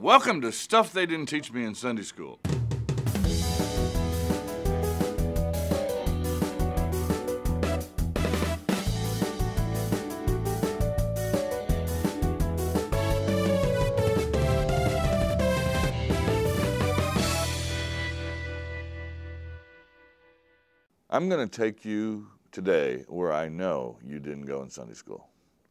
Welcome to Stuff They Didn't Teach Me in Sunday School. I'm going to take you today where I know you didn't go in Sunday school.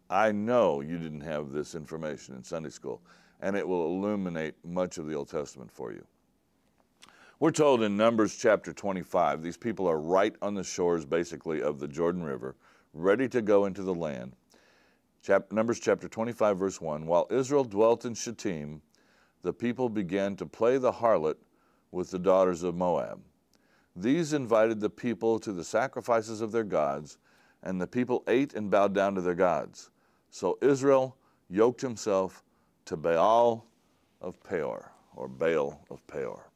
I know you didn't have this information in Sunday school, and it will illuminate much of the Old Testament for you. We're told in Numbers chapter 25, these people are right on the shores, basically, of the Jordan River, ready to go into the land. Numbers chapter 25, verse 1, while Israel dwelt in Shittim, the people began to play the harlot with the daughters of Moab. These invited the people to the sacrifices of their gods, and the people ate and bowed down to their gods. So Israel yoked himself to Baal of Peor, or Baal of Peor.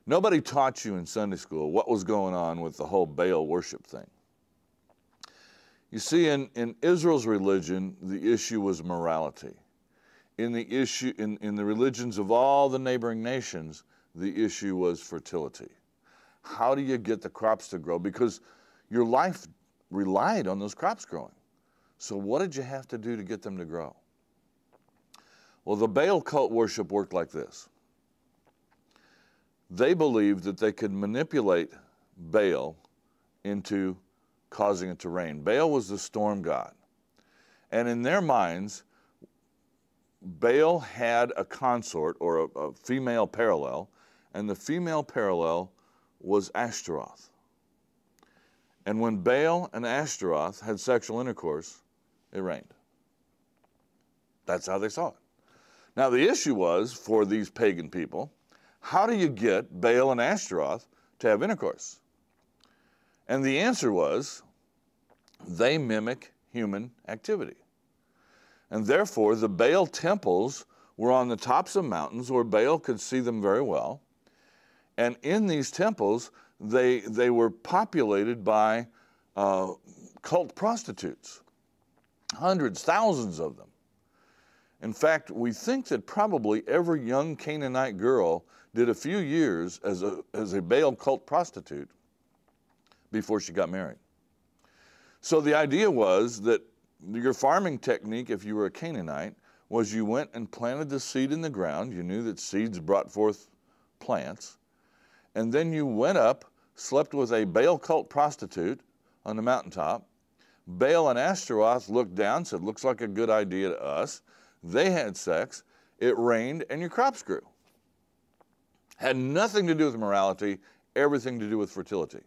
Nobody taught you in Sunday school what was going on with the whole Baal worship thing. You see, in Israel's religion, the issue was morality. In the religions of all the neighboring nations, the issue was fertility. How do you get the crops to grow? Because your life relied on those crops growing. So what did you have to do to get them to grow? Well, the Baal cult worship worked like this. They believed that they could manipulate Baal into causing it to rain. Baal was the storm god. And in their minds, Baal had a consort, or a female parallel, and the female parallel was Ashtaroth. And when Baal and Ashtaroth had sexual intercourse, it rained. That's how they saw it. Now the issue was, for these pagan people, how do you get Baal and Ashtaroth to have intercourse? And the answer was, they mimic human activity. And therefore, the Baal temples were on the tops of mountains where Baal could see them very well. And in these temples, they were populated by cult prostitutes, hundreds, thousands of them. In fact, we think that probably every young Canaanite girl did a few years as a Baal cult prostitute before she got married. So the idea was that your farming technique, if you were a Canaanite, was you went and planted the seed in the ground. You knew that seeds brought forth plants. And then you went up, slept with a Baal cult prostitute on the mountaintop. Baal and Ashtaroth looked down, said, looks like a good idea to us. They had sex, it rained, and your crops grew. Had nothing to do with morality, everything to do with fertility.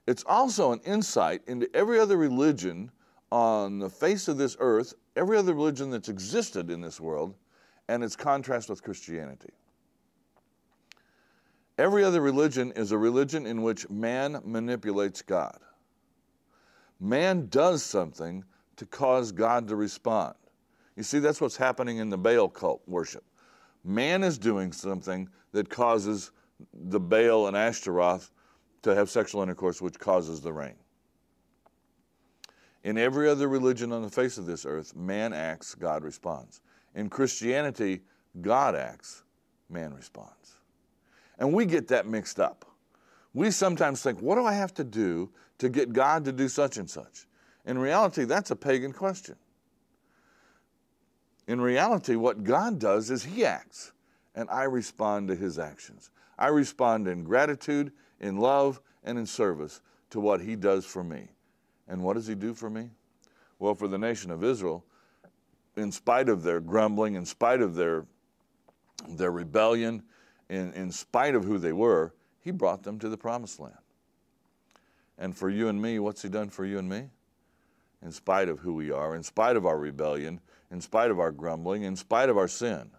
It's also an insight into every other religion on the face of this earth, every other religion that's existed in this world, and its contrast with Christianity. Every other religion is a religion in which man manipulates God. Man does something to cause God to respond. You see, that's what's happening in the Baal cult worship. Man is doing something that causes the Baal and Ashtaroth to have sexual intercourse, which causes the rain. In every other religion on the face of this earth, man acts, God responds. In Christianity, God acts, man responds. And we get that mixed up. We sometimes think, what do I have to do to get God to do such and such? In reality, that's a pagan question. In reality, what God does is he acts, and I respond to his actions. I respond in gratitude, in love, and in service to what he does for me. And what does he do for me? Well, for the nation of Israel, in spite of their grumbling, in spite of their rebellion, in spite of who they were, he brought them to the promised land. And for you and me, what's he done for you and me? In spite of who we are, in spite of our rebellion, in spite of our grumbling, in spite of our sin,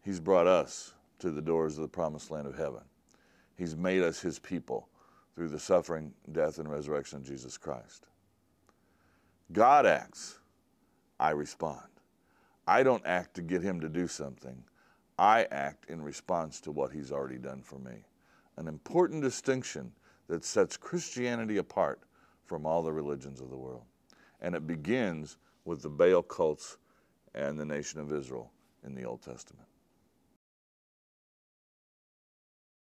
he's brought us to the doors of the promised land of heaven. He's made us his people through the suffering, death, and resurrection of Jesus Christ. God acts, I respond. I don't act to get him to do something. I act in response to what he's already done for me. An important distinction that sets Christianity apart from all the religions of the world. And it begins with the Baal cults and the nation of Israel in the Old Testament.